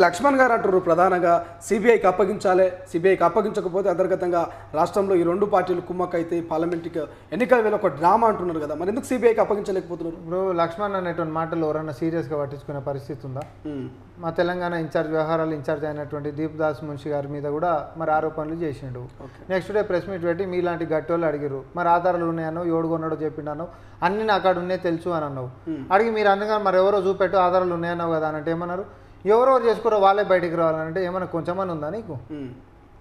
లక్ష్మణ్ గారు అంటారు ప్రధానంగా సిబిఐకి అప్పగించాలి, సిబిఐకి అప్పగించకపోతే అంతర్గతంగా రాష్ట్రంలో ఈ రెండు పార్టీలు కుమ్మక్కైతే పార్లమెంట్కి ఎన్నికల వేళ ఒక డ్రామా అంటున్నారు కదా, మరి ఎందుకు సిబిఐకి అప్పగించలేకపోతున్నారు? ఇప్పుడు లక్ష్మణ్ అనేటువంటి మాటలు ఎవరన్నా సీరియస్గా పట్టించుకునే పరిస్థితి ఉందా? మా తెలంగాణ ఇన్ఛార్జ్ వ్యవహారాలు ఇన్ఛార్జ్ అయినటువంటి దీప్ దాస్ మున్షి గారి మీద కూడా మరి ఆరోపణలు చేసిండు. నెక్స్ట్ డే ప్రెస్ మీట్ పెట్టి మీలాంటి గట్టి వాళ్ళు అడిగారు, మరి ఆధారాలు ఉన్నాయన్నో, ఎవడు కొన్నాడో చెప్పిండన్నావు, అన్ని నాకు అక్కడ ఉన్నాయి తెలుసు అని అన్నావు. అడిగి మీరు అందుకని మరి ఎవరో చూపెట్టు ఆధారాలు ఉన్నాయన్నావు కదా అని అంటే ఏమన్నారు, ఎవరెవరు చేసుకురో వాళ్ళే బయటికి రావాలంటే ఏమన్నా కొంచెమని ఉందా నీకు?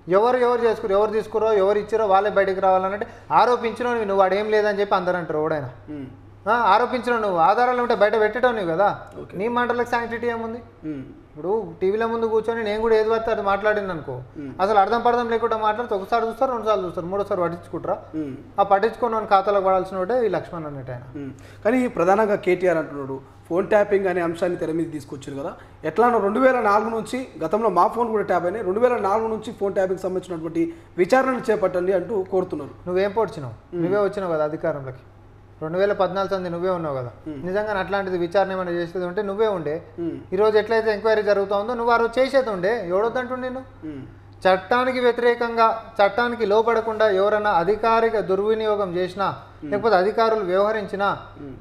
ఎవరు చేసుకురో, ఎవరు తీసుకురో, ఎవరు ఇచ్చారో వాళ్ళే బయటికి రావాలంటే ఆరోపించినావు నువ్వు, వాడు ఏం లేదని చెప్పి అందరూ అంటారు. ఎవడైనా ఆరోపించినావు నువ్వు, ఆధారాలు ఉంటే బయట పెట్టేటావు నువ్వు కదా, నీ మాటలకు శాంక్టిటీ ఏముంది? ఇప్పుడు టీవీల ముందు కూర్చొని నేను కూడా ఏది పడితే అది మాట్లాడింది అనుకో, అసలు అర్థం పర్థం లేకుండా మాట్లాడితే ఒకసారి చూస్తారు, రెండుసార్లు చూస్తారు, మూడోసారి పట్టించుకుంటారా? ఆ పట్టించుకున్న ఖాతాలో పడాల్సిన వాడే ఈ లక్ష్మణ్ అన్నట్టు ఆయన. కానీ ప్రధానంగా కేటీఆర్ అంటున్నాడు ఫోన్ ట్యాపింగ్ అనే అంశాన్ని తెర మీద తీసుకొచ్చారు కదా, ఎట్లానో 2004 నుంచి, గతంలో మా ఫోన్ కూడా ట్యాప్ అయినాయి, 2004 నుంచి ఫోన్ ట్యాపింగ్ సంబంధించినటువంటి విచారణలు చేపట్టండి అంటూ కోరుతున్నారు. నువ్వేం పొడిచినావు? నువ్వే వచ్చినావు కదా అధికారంలోకి, 2014 సంది నువ్వే ఉన్నావు కదా. నిజంగా అట్లాంటిది విచారణ ఏమైనా చేసేది ఉంటే నువ్వే ఉండే. ఈరోజు ఎట్లయితే ఎంక్వైరీ జరుగుతూ ఉందో నువ్వు ఆ రోజు చేసేది ఉండే. ఎవడొద్దంటుండే నేను? చట్టానికి వ్యతిరేకంగా, చట్టానికి లోపడకుండా ఎవరైనా అధికారిక దుర్వినియోగం చేసినా, లేకపోతే అధికారులు వ్యవహరించినా,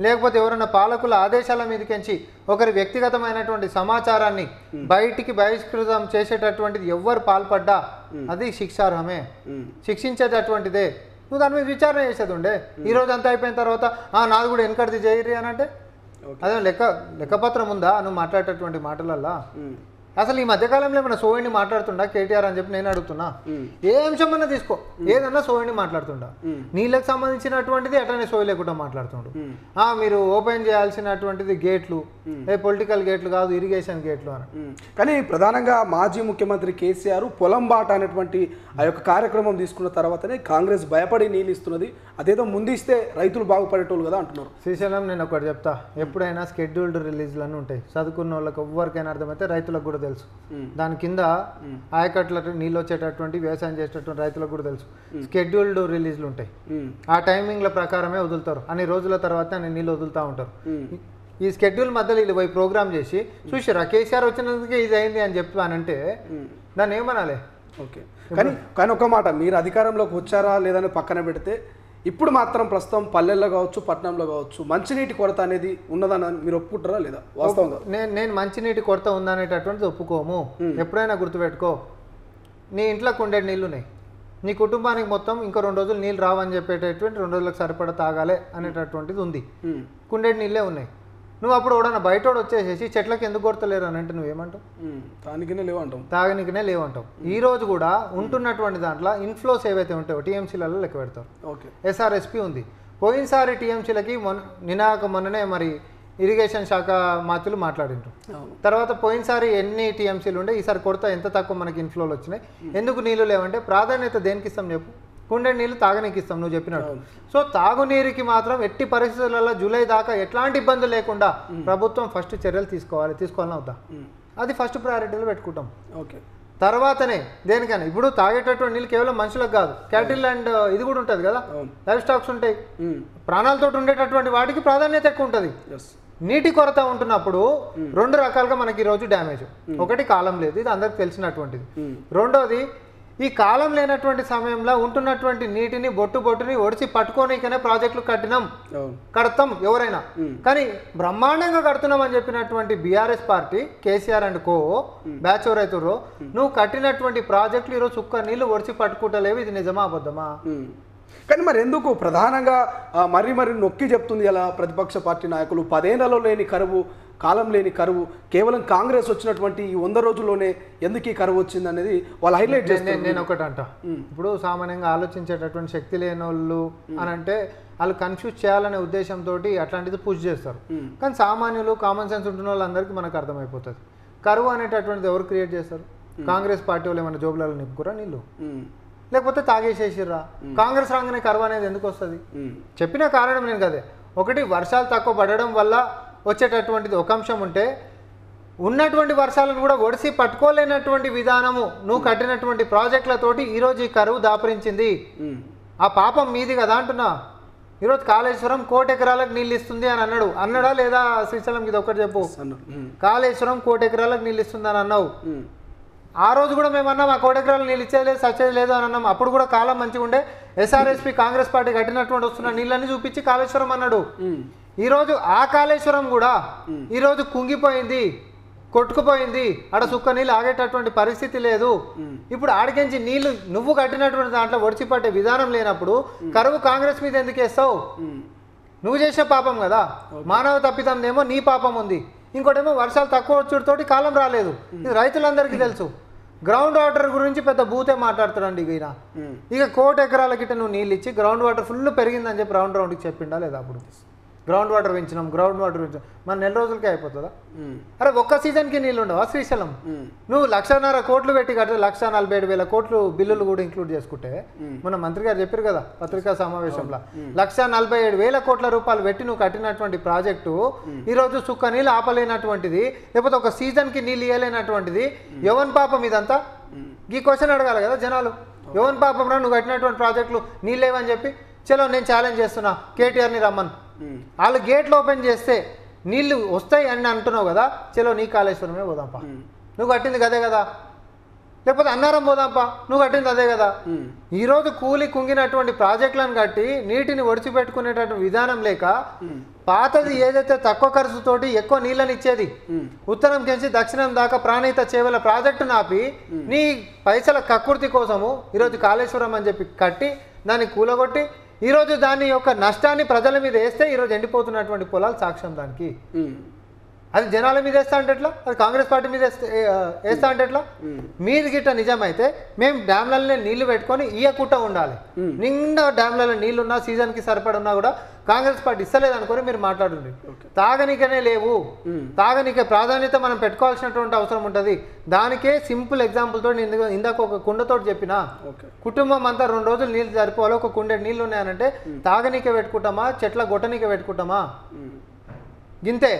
లేకపోతే ఎవరైనా పాలకుల ఆదేశాల మీదకించి ఒకరి వ్యక్తిగతమైనటువంటి సమాచారాన్ని బయటికి బహిష్కృతం చేసేటటువంటిది ఎవరు పాల్పడ్డా అది శిక్షార్హమే, శిక్షించేటటువంటిదే. నువ్వు దాని మీద విచారణ చేసేది ఉండే. ఈరోజు అంతా అయిపోయిన తర్వాత నాది కూడా వెనకడిది చేయరి అని అంటే అదే లెక్కపత్రం ఉందా నువ్వు మాట్లాడేటటువంటి మాటలల్లా? అసలు ఈ మధ్యకాలంలో ఏమైనా సోయిని మాట్లాడుతుండా కేటీఆర్ అని చెప్పి నేను అడుగుతున్నా. ఏ అంశమన్నా తీసుకో, ఏదన్నా సోయిని మాట్లాడుతుండా? నీళ్ళకి సంబంధించినటువంటిది అట్లనే సోయి లేకుండా మాట్లాడుతుండు. మీరు ఓపెన్ చేయాల్సినటువంటిది గేట్లు, పొలిటికల్ గేట్లు కాదు, ఇరిగేషన్ గేట్లు అని. కానీ ప్రధానంగా మాజీ ముఖ్యమంత్రి కేసీఆర్ పొలం బాట అనేటువంటి ఆ యొక్క కార్యక్రమం తీసుకున్న తర్వాతనే కాంగ్రెస్ భయపడి నీళ్ళు ఇస్తున్నది, అదేదో ముందిస్తే రైతులు బాగుపడేటోళ్ళు కదా అంటున్నారు. శ్రీశైలం నేను ఒకటి చెప్తా, ఎప్పుడైనా షెడ్యూల్డ్ రిలీజ్లు ఉంటాయి, చదువుకున్న వాళ్ళకి ఎవరికైనా అర్థమైతే రైతులకు కూడా తెలుసు. దాని కింద ఆయకట్లకు నీళ్ళు వచ్చేటటువంటి వ్యవసాయం చేసేటటువంటి రైతులకు కూడా తెలుసు. షెడ్యూల్డ్ రిలీజ్లు ఉంటాయి, ఆ టైమింగ్ల ప్రకారమే వదులుతారు, అన్ని రోజుల తర్వాత అన్ని నీళ్ళు వదులుతూ ఉంటారు. ఈ షెడ్యూల్ మధ్యలో వీళ్ళు పోయి ప్రోగ్రామ్ చేసి చూసారా కేసీఆర్ వచ్చినందుకే ఇది అయింది అని చెప్పానంటే దాన్ని ఏమనాలి? ఓకే, కానీ ఒక మాట, మీరు అధికారంలోకి వచ్చారా లేదని పక్కన పెడితే ఇప్పుడు మాత్రం ప్రస్తుతం పల్లెల్లో కావచ్చు, పట్టణంలో కావచ్చు, మంచినీటి కొరత అనేది ఉన్నదని మీరు ఒప్పుకుంటారా లేదా? వాస్తవంగా నేను మంచినీటి కొరత ఉందనేటటువంటిది ఒప్పుకోము. ఎప్పుడైనా గుర్తుపెట్టుకో, నీ ఇంట్లోకి ఉండే నీళ్ళు ఉన్నాయి, నీ కుటుంబానికి మొత్తం ఇంకో 2 రోజులు నీళ్ళు రావని చెప్పేటటువంటి 2 రోజులకు సరిపడా తాగాలి అనేటటువంటిది ఉంది. కుండేటి నీళ్ళే ఉన్నాయి. నువ్వు అప్పుడు ఎవడన్నా బయటోడు వచ్చేసేసి చెట్లకి ఎందుకు కొడతలేరు అని అంటే నువ్వేమంటావు? తాగనికనే లేవంటావు. ఈ రోజు కూడా ఉంటున్నటువంటి దాంట్లో ఇన్ఫ్లోస్ ఏవైతే ఉంటాయో టీఎంసీలలో లెక్క పెడతారు. ఎస్ఆర్ఎస్పీ ఉంది. పోయినసారి టీఎంసీలకి మొన్ననే మరి ఇరిగేషన్ శాఖ మాత్రులు మాట్లాడింటారు. తర్వాత పోయినసారి ఎన్ని టీఎంసీలు ఉండే, ఈసారి కొరత ఎంత తక్కువ మనకి ఇన్ఫ్లోలు వచ్చినాయి, ఎందుకు నీళ్ళు లేవంటే ప్రాధాన్యత దేనికి ఇస్తాం చెప్పు? కుండే నీళ్ళు తాగనీకి ఇస్తాం నువ్వు చెప్పినట్టు. సో తాగునీరుకి మాత్రం ఎట్టి పరిస్థితులలో జూలై దాకా ఎట్లాంటి ఇబ్బంది లేకుండా ప్రభుత్వం ఫస్ట్ చర్యలు తీసుకోవాలని అవుతా, అది ఫస్ట్ ప్రయారిటీలో పెట్టుకుంటాం. ఓకే, తర్వాతనే దేనికైనా. ఇప్పుడు తాగేటటువంటి నీళ్ళు కేవలం మనుషులకు కాదు, క్యాటిల్ అండ్ ఇది కూడా ఉంటుంది కదా, లైవ్ స్టాక్స్ ఉంటాయి, ప్రాణాలతో ఉండేటటువంటి వాటికి ప్రాధాన్యత ఎక్కువ ఉంటుంది. నీటి కొరత ఉంటున్నప్పుడు 2 రకాలుగా మనకి ఈరోజు డ్యామేజ్. ఒకటి కాలం లేదు, ఇది అందరికి తెలిసినటువంటిది. రెండోది ఈ కాలం లేనటువంటి సమయంలో ఉంటున్నటువంటి నీటిని బొట్టుని ఒడిచి పట్టుకోనికనే ప్రాజెక్టులు కడతాం ఎవరైనా, కానీ బ్రహ్మాండంగా కడుతున్నాం అని చెప్పినటువంటి BRS party KCR and co batch ఎవరైతుర్రో, నువ్వు కట్టినటువంటి ప్రాజెక్టులు ఈరోజు చుక్క నీళ్లు ఒడిచి పట్టుకుంటలేవు. ఇది నిజమా అబద్ధమా? కానీ మరి ఎందుకు ప్రధానంగా మరి నొక్కి చెప్తుంది అలా ప్రతిపక్ష పార్టీ నాయకులు? 10 ఏళ్లలో లేని కరువు, కాలం లేని కరువు, కేవలం కాంగ్రెస్ వచ్చినటువంటి ఈ 100 రోజుల్లోనే ఎందుకు ఈ కరువు వచ్చింది అనేది వాళ్ళు హైలైట్ చేస్తారు. నేను ఒకటి అంట, ఇప్పుడు సామాన్యంగా ఆలోచించేటటువంటి శక్తి లేని వాళ్ళు అని అంటే వాళ్ళు కన్ఫ్యూజ్ చేయాలనే ఉద్దేశంతో అట్లాంటిది పుష్ చేస్తారు. కానీ సామాన్యులు, కామన్ సెన్స్ ఉంటున్న వాళ్ళందరికీ మనకు అర్థమైపోతుంది. కరువు అనేటటువంటిది ఎవరు క్రియేట్ చేస్తారు? కాంగ్రెస్ పార్టీ వాళ్ళు ఏమైనా జోబులలో నింపుకురా నీళ్ళు, లేకపోతే తాగేసేసిర్రా? కాంగ్రెస్ రాగానే కరువు అనేది ఎందుకు వస్తుంది? చెప్పిన కారణం నేను కదే. ఒకటి, వర్షాలు తక్కువ పడడం వల్ల వచ్చేటటువంటిది ఒక అంశం ఉంటే, ఉన్నటువంటి వర్షాలను కూడా ఒడిసి పట్టుకోలేనటువంటి విధానము నువ్వు కట్టినటువంటి ప్రాజెక్టులతోటి ఈరోజు ఈ కరువు దాపరించింది. ఆ పాపం మీది కదా అంటున్నా. ఈరోజు కాళేశ్వరం 1 కోటి ఎకరాలకు నీళ్ళు ఇస్తుంది అని అన్నాడా లేదా శ్రీశైలంకి? ఇది ఒకటి చెప్పు. కాళేశ్వరం 1 కోటి ఎకరాలకు నీళ్ళు ఇస్తుంది అని అన్నావు. ఆ రోజు కూడా మేము అన్నాం ఆ 1 కోటి ఎకరాలు నీళ్ళు ఇచ్చేది లేదు, సచ్చేది లేదు అని అన్నాం. అప్పుడు కూడా కాలం మంచిగా ఉండే. ఎస్ఆర్ఎస్పి కాంగ్రెస్ పార్టీ కట్టినటువంటి వస్తున్న నీళ్ళని చూపించి కాళేశ్వరం అన్నాడు. ఈరోజు ఆ కాళేశ్వరం కూడా ఈరోజు కుంగిపోయింది, కొట్టుకుపోయింది. ఆడ సుక్క నీళ్ళు ఆగేటటువంటి పరిస్థితి లేదు. ఇప్పుడు ఆడికించి నీళ్లు నువ్వు కట్టినటువంటి దాంట్లో ఒడిచిపట్టే విధానం లేనప్పుడు కరువు కాంగ్రెస్ మీద ఎందుకు వేస్తావు? నువ్వు చేసే పాపం కదా. మానవ తప్పిదందేమో నీ పాపం ఉంది, ఇంకోటేమో వర్షాలు తక్కువ వచ్చుడితోటి కాలం రాలేదు. ఇది రైతులందరికీ తెలుసు. గ్రౌండ్ వాటర్ గురించి పెద్ద బూతే మాట్లాడుతాడండి ఈయన. ఇక 1 కోటి ఎకరాల గిట్ట నువ్వు నీళ్ళు ఇచ్చి గ్రౌండ్ వాటర్ ఫుల్ పెరిగిందని చెప్పి రౌండ్కి చెప్పిండా లేదా? అప్పుడు గ్రౌండ్ వాటర్ పెంచినాం, గ్రౌండ్ వాటర్ పెంచాం, మన నెల రోజులకే అయిపోతుందా? అరే ఒక్క సీజన్కి నీళ్ళు ఉండవా శ్రీశైలం? నువ్వు 1,50,000 కోట్లు పెట్టి కడితే 1,47,000 కోట్లు బిల్లులు కూడా ఇంక్లూడ్ చేసుకుంటే, మన మంత్రి గారు చెప్పారు కదా పత్రికా సమావేశంలో, 1,47,000 కోట్ల రూపాయలు పెట్టి నువ్వు కట్టినటువంటి ప్రాజెక్టు ఈరోజు సుక్క నీళ్ళు ఆపలేనటువంటిది, లేకపోతే ఒక సీజన్కి నీళ్ళు ఇవ్వలేనటువంటిది. ఎవరి పాపం ఇదంతా? ఈ క్వశ్చన్ అడగాలి కదా జనాలు. ఎవరి పాపం రా నువ్వు కట్టినటువంటి ప్రాజెక్టులు నీళ్ళు లేవని చెప్పి? చలో నేను ఛాలెంజ్ చేస్తున్నా, కేటీఆర్ని రమ్మను. వాళ్ళు గేట్లు ఓపెన్ చేస్తే నీళ్ళు వస్తాయి అని అంటున్నావు కదా, చలో నీ కాళేశ్వరమే పోదాంపా, నువ్వు కట్టింది కదే కదా. లేకపోతే అన్నారం పోదాంపా, నువ్వు కట్టింది అదే కదా. ఈరోజు కూలి కుంగినటువంటి ప్రాజెక్టులను కట్టి నీటిని ఒడిచిపెట్టుకునేటటువంటి విధానం లేక, పాతది ఏదైతే తక్కువ ఖర్చుతోటి ఎక్కువ నీళ్ళని ఇచ్చేది, ఉత్తరం కెంచి దక్షిణం దాకా ప్రాణహిత చేవల ప్రాజెక్టు నాపి నీ పైసల కక్కుర్తి కోసము ఈరోజు కాళేశ్వరం అని చెప్పి కట్టి దాన్ని కూలగొట్టి ఈరోజు దాని యొక్క నష్టాన్ని ప్రజల మీద వేస్తే ఈరోజు ఎండిపోతున్నటువంటి పొలాలు సాక్ష్యం దానికి. అది జనాల మీద వేస్తా అంటే ఎట్లా? అది కాంగ్రెస్ పార్టీ మీద వేస్తా అంటే ఎట్లా? మీది గిట్ట నిజమైతే మేము డ్యామ్లలో నీళ్లు పెట్టుకొని ఇయ్యకుట్ట ఉండాలి. నిండా డ్యామ్లలో నీళ్లున్నా సీజన్కి సరిపడున్నా కూడా కాంగ్రెస్ పార్టీ ఇస్తలేదు అనుకొని మీరు మాట్లాడండి. తాగనికనే లేవు, తాగనికే ప్రాధాన్యత మనం పెట్టుకోవాల్సినటువంటి అవసరం ఉంటుంది. దానికే సింపుల్ ఎగ్జాంపుల్తో నేను ఇందాక ఒక కుండతో చెప్పిన, కుటుంబం అంతా 2 రోజులు నీళ్ళు సరిపోవాలి, ఒక కుండె నీళ్ళు ఉన్నాయనంటే తాగనికే పెట్టుకుంటామా, చెట్ల గొట్టనికే పెట్టుకుంటామా? గింతే.